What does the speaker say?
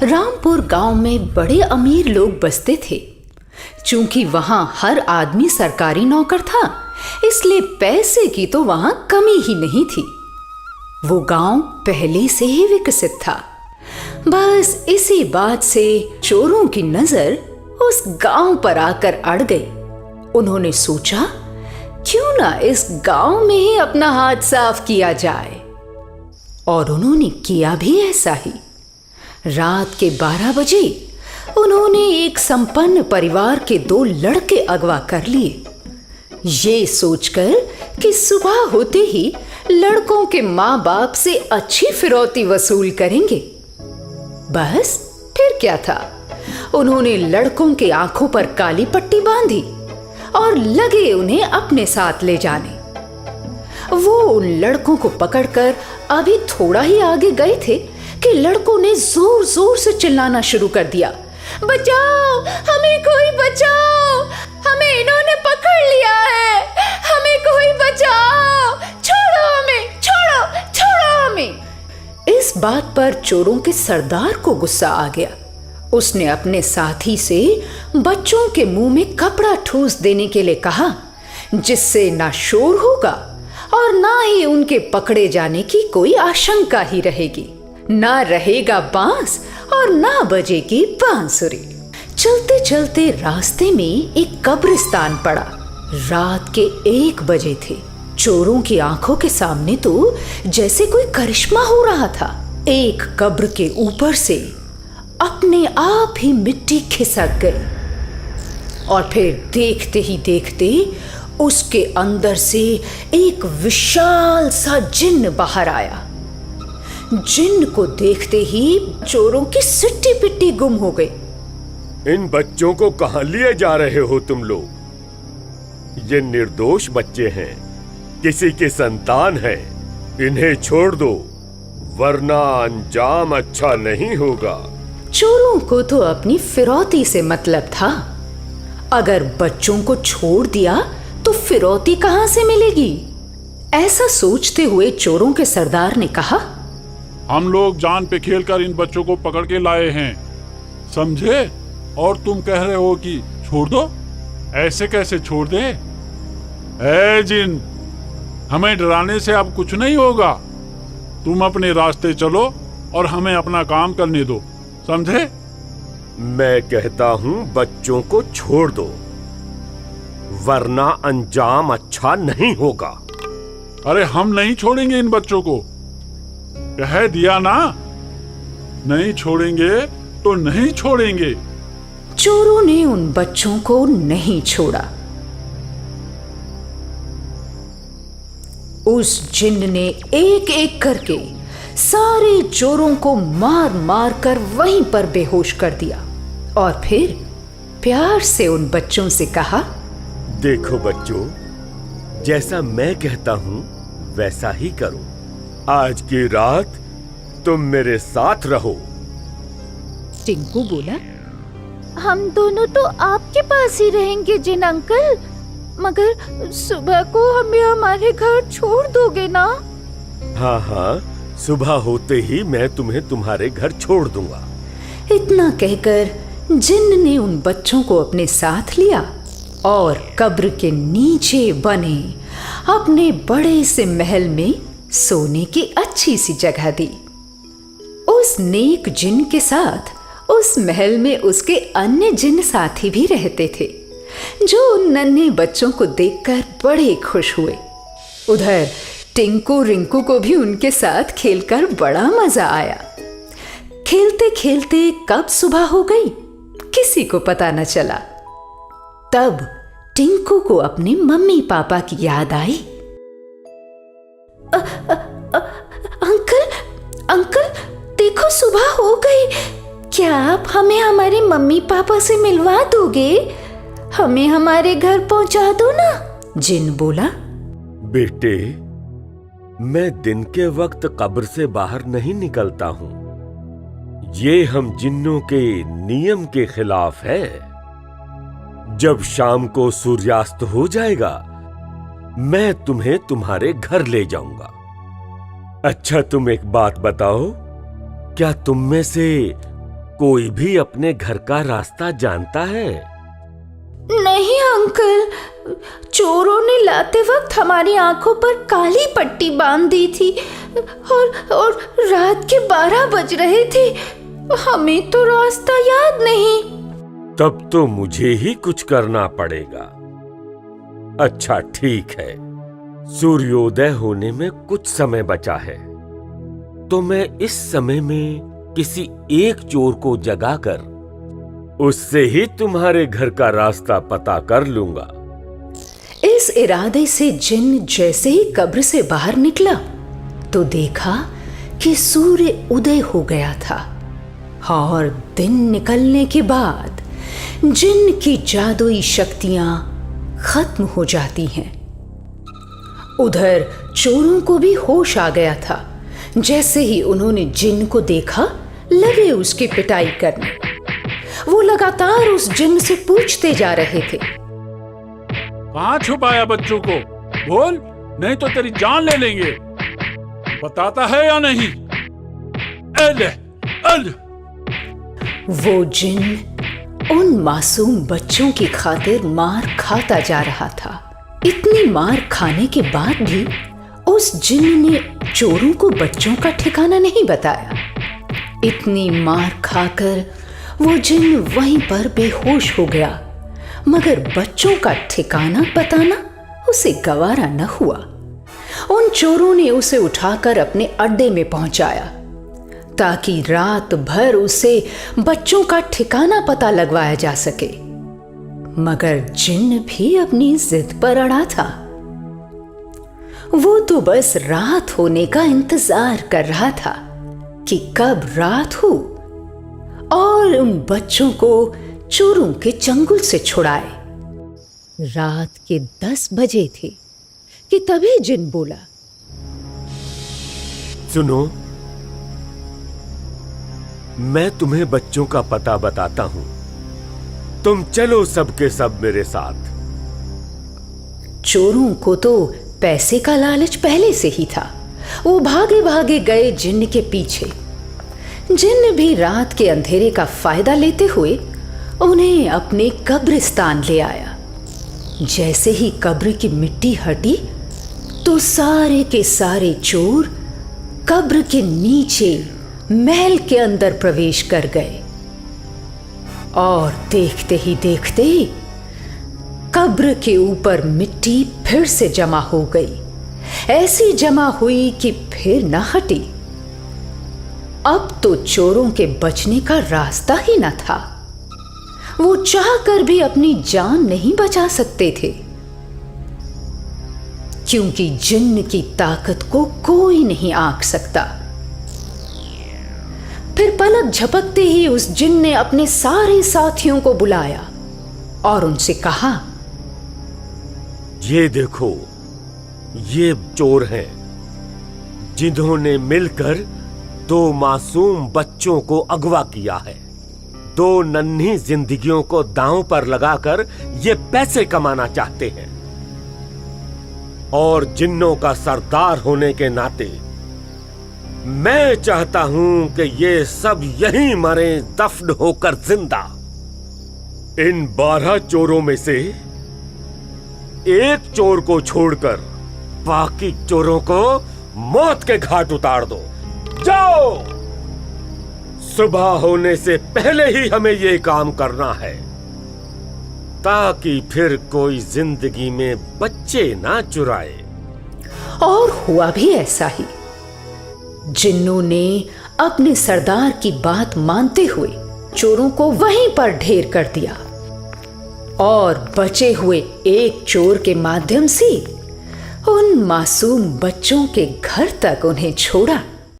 रामपुर गांव में बड़े अमीर लोग बसते थे। चूंकि वहां हर आदमी सरकारी नौकर था, इसलिए पैसे की तो वहां कमी ही नहीं थी। वो गांव पहले से ही विकसित था। बस इसी बात से चोरों की नजर उस गांव पर आकर अड़ गई। उन्होंने सोचा, क्यों ना इस गांव में ही अपना हाथ साफ किया जाए। और उन्होंने किया भी ऐसा ही। रात के 12 बजे उन्होंने एक संपन्न परिवार के 2 लड़के अगवा कर लिए, ये सोचकर कि सुबह होते ही लड़कों के माँ बाप से अच्छी फिरौती वसूल करेंगे। बस फिर क्या था, उन्होंने लड़कों के आंखों पर काली पट्टी बांधी और लगे उन्हें अपने साथ ले जाने। वो उन लड़कों को पकड़कर अभी थोड़ा ही आगे गए थे कि लड़कों ने जोर जोर से चिल्लाना शुरू कर दिया, बचाओ, हमें कोई बचाओ, हमें इन्होंने पकड़ लिया है, हमें कोई बचाओ, छोड़ो हमें, छोड़ो हमें। इस बात पर चोरों के सरदार को गुस्सा आ गया। उसने अपने साथी से बच्चों के मुंह में कपड़ा ठूस देने के लिए कहा, जिससे ना शोर होगा और ना ही उनके पकड़े जाने की कोई आशंका ही रहेगी। ना रहेगा बांस और ना बजेगी बांसुरी। चलते चलते रास्ते में एक कब्रिस्तान पड़ा। रात के 1 बजे थे। चोरों की आंखों के सामने तो जैसे कोई करिश्मा हो रहा था। एक कब्र के ऊपर से अपने आप ही मिट्टी खिसक गई और फिर देखते ही देखते उसके अंदर से एक विशाल सा जिन्न बाहर आया। जिन्न को देखते ही चोरों की सिट्टी पिट्टी गुम हो गई। इन बच्चों को कहां लिए जा रहे हो तुम लोग? ये निर्दोष बच्चे हैं, किसी की संतान है। इन्हें छोड़ दो, वरना अंजाम अच्छा नहीं होगा। चोरों को तो अपनी फिरौती से मतलब था। अगर बच्चों को छोड़ दिया तो फिरौती कहां से मिलेगी? ऐसा सोचते हुए चोरों के सरदार ने कहा, हम लोग जान पे खेलकर इन बच्चों को पकड़ के लाए हैं, समझे? और तुम कह रहे हो कि छोड़ दो? ऐसे कैसे छोड़ दे? ऐ जिन, हमें डराने से अब कुछ नहीं होगा। तुम अपने रास्ते चलो और हमें अपना काम करने दो, समझे? मैं कहता हूं बच्चों को छोड़ दो, वरना अंजाम अच्छा नहीं होगा। अरे हम नहीं छोड़ेंगे इन बच्चों को, कह दिया ना। नहीं छोड़ेंगे तो नहीं छोड़ेंगे। चोरों ने उन बच्चों को नहीं छोड़ा। उस जिन्न ने एक एक करके सारे चोरों को मार मार कर वहीं पर बेहोश कर दिया और फिर प्यार से उन बच्चों से कहा, देखो बच्चों, जैसा मैं कहता हूं वैसा ही करो। आज की रात तुम मेरे साथ रहो। टिंकू बोला, हम दोनों तो आपके पास ही रहेंगे जिन अंकल, मगर सुबह को हमें हमारे घर छोड़ दोगे ना? हाँ हाँ, सुबह होते ही मैं तुम्हें तुम्हारे घर छोड़ दूंगा। इतना कहकर जिन्न ने उन बच्चों को अपने साथ लिया और कब्र के नीचे बने अपने बड़े से महल में सोने की अच्छी सी जगह दी। उस नेक जिन्न के साथ उस महल में उसके अन्य जिन्न साथी भी रहते थे, जो उन नन्हे बच्चों को देखकर बड़े खुश हुए। उधर टिंकू रिंकू को भी उनके साथ खेलकर बड़ा मजा आया। खेलते खेलते कब सुबह हो गई किसी को पता न चला। तब टिंकू को अपने मम्मी पापा की याद आई। अंकल, देखो सुबह हो गई। क्या आप हमें हमारे मम्मी पापा से मिलवा दोगे? हमें हमारे घर पहुंचा दो ना। जिन बोला, बेटे, मैं दिन के वक्त कब्र से बाहर नहीं निकलता हूं। ये हम जिन्नों के नियम के खिलाफ है। जब शाम को सूर्यास्त हो जाएगा, मैं तुम्हें तुम्हारे घर ले जाऊंगा। अच्छा, तुम एक बात बताओ, क्या तुम में से कोई भी अपने घर का रास्ता जानता है? नहीं अंकल, चोरों ने लाते वक्त हमारी आंखों पर काली पट्टी बांध दी थी और रात के 12 बज रहे थे। हमें तो रास्ता याद नहीं। तब तो मुझे ही कुछ करना पड़ेगा। अच्छा ठीक है, सूर्योदय होने में कुछ समय बचा है, तो मैं इस समय में किसी एक चोर को जगाकर उससे ही तुम्हारे घर का रास्ता पता कर लूंगा। इस इरादे से जिन जैसे ही कब्र से बाहर निकला तो देखा कि सूर्य उदय हो गया था और दिन निकलने के बाद जिन की जादुई शक्तियां खत्म हो जाती हैं। उधर चोरों को भी होश आ गया था। जैसे ही उन्होंने जिन को देखा, लगे उसकी पिटाई करने। वो लगातार उस जिन से पूछते जा रहे थे, कहाँ छुपाया बच्चों को? बोल, नहीं तो तेरी जान ले लेंगे। बताता है या नहीं? वो जिन उन मासूम बच्चों की खातिर मार खाता जा रहा था। इतनी मार खाने के बाद भी उस जिन ने चोरों को बच्चों का ठिकाना नहीं बताया। इतनी मार खाकर वो जिन वहीं पर बेहोश हो गया, मगर बच्चों का ठिकाना बताना उसे गवारा न हुआ। उन चोरों ने उसे उठाकर अपने अड्डे में पहुंचाया ताकि रात भर उसे बच्चों का ठिकाना पता लगवाया जा सके। मगर जिन भी अपनी जिद पर अड़ा था। वो तो बस रात होने का इंतजार कर रहा था कि कब रात हो और उन बच्चों को चोरों के चंगुल से छुड़ाए। रात के 10 बजे थे कि तभी जिन बोला, सुनो, मैं तुम्हें बच्चों का पता बताता हूं। तुम चलो सबके सब मेरे साथ। चोरों को तो पैसे का लालच पहले से ही था। वो भागे भागे गए जिन्न के पीछे। जिन्न भी रात के अंधेरे का फायदा लेते हुए उन्हें अपने कब्रिस्तान ले आया। जैसे ही कब्र की मिट्टी हटी तो सारे के सारे चोर कब्र के नीचे महल के अंदर प्रवेश कर गए और देखते ही देखते कब्र के ऊपर मिट्टी फिर से जमा हो गई। ऐसी जमा हुई कि फिर न हटी। अब तो चोरों के बचने का रास्ता ही न था। वो चाहकर भी अपनी जान नहीं बचा सकते थे, क्योंकि जिन्न की ताकत को कोई नहीं आंक सकता। फिर पलक झपकते ही उस जिन्न ने अपने सारे साथियों को बुलाया और उनसे कहा, ये देखो, ये चोर हैं जिन्होंने मिलकर 2 मासूम बच्चों को अगवा किया है। 2 नन्ही जिंदगियों को दांव पर लगाकर ये पैसे कमाना चाहते हैं। और जिन्नों का सरदार होने के नाते मैं चाहता हूं कि ये सब यहीं मरे दफन होकर जिंदा। इन 12 चोरों में से एक चोर को छोड़कर बाकी चोरों को मौत के घाट उतार दो। जाओ, सुबह होने से पहले ही हमें ये काम करना है, ताकि फिर कोई जिंदगी में बच्चे ना चुराए। और हुआ भी ऐसा ही। जिन्नों ने अपने सरदार की बात मानते हुए चोरों को वहीं पर ढेर कर दिया और बचे हुए एक चोर के माध्यम से उन मासूम बच्चों के घर तक उन्हें छोड़ा।